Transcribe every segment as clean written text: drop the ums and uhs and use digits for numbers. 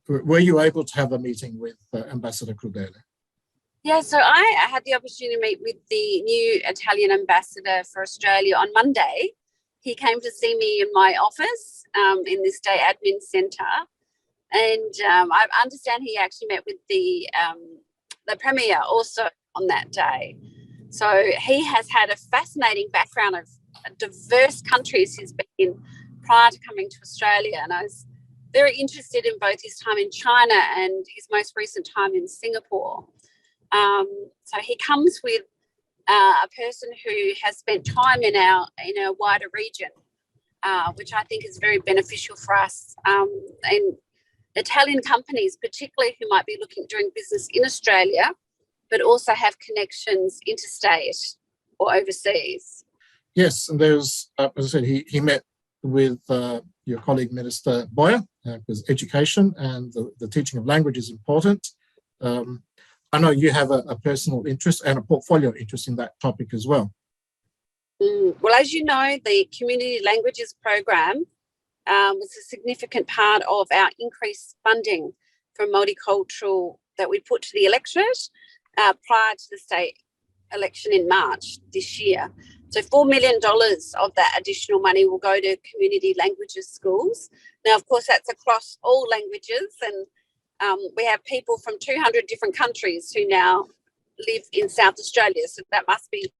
were you able to have a meeting with Ambassador Crudele? Yeah, so I had the opportunity to meet with the new Italian ambassador for Australia on Monday. He came to see me in my office in the State Admin Centre. And I understand he actually met with the Premier also on that day. So he has had a fascinating background of diverse countries he's been in prior to coming to Australia. And I was very interested in both his time in China and his most recent time in Singapore. So he comes with a person who has spent time in our wider region, which I think is very beneficial for us. And Italian companies, particularly who might be doing business in Australia, but also have connections interstate or overseas. Yes, and there's, as I said, he met with your colleague, Minister Boyer, because education and the teaching of language is important. I know you have a personal interest and a portfolio interest in that topic as well. Well, as you know, the Community Languages Program was a significant part of our increased funding for multicultural that we put to the electorate prior to the state election in March this year. So $4 million of that additional money will go to community languages schools. Now, of course, that's across all languages, and we have people from 200 different countries who now live in South Australia. So that must be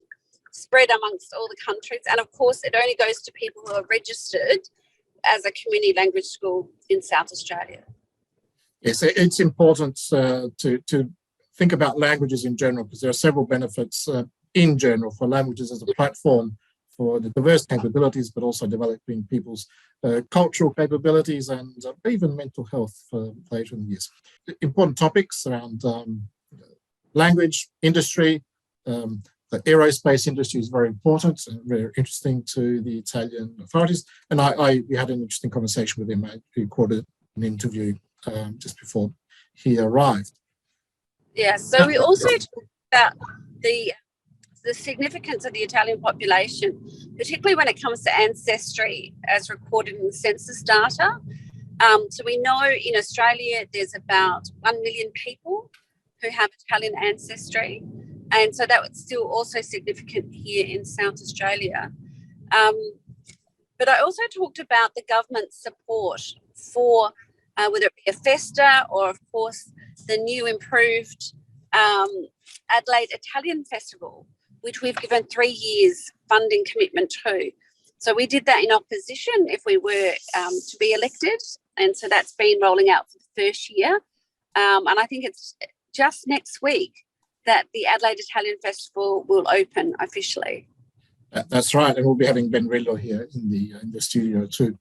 spread amongst all the countries. And of course, it only goes to people who are registered as a community language school in South Australia. Yes, it's important to think about languages in general, because there are several benefits in general for languages as a platform for the diverse capabilities, but also developing people's cultural capabilities and even mental health for later in the years. Important topics around language, industry. The aerospace industry is very important and very interesting to the Italian authorities. And we had an interesting conversation with him. I recorded an interview just before he arrived. Yeah, so we also talked about the significance of the Italian population, particularly when it comes to ancestry as recorded in the census data. So we know in Australia there's about 1 million people who have Italian ancestry. And so that was still also significant here in South Australia. But I also talked about the government's support for whether it be a festa or, of course, the new improved Adelaide Italian Festival, which we've given 3 years funding commitment to. So we did that in opposition if we were to be elected. And so that's been rolling out for the first year. And I think it's just next week that the Adelaide Italian Festival will open officially. That's right, and we'll be having Ben Rillo here in the studio too.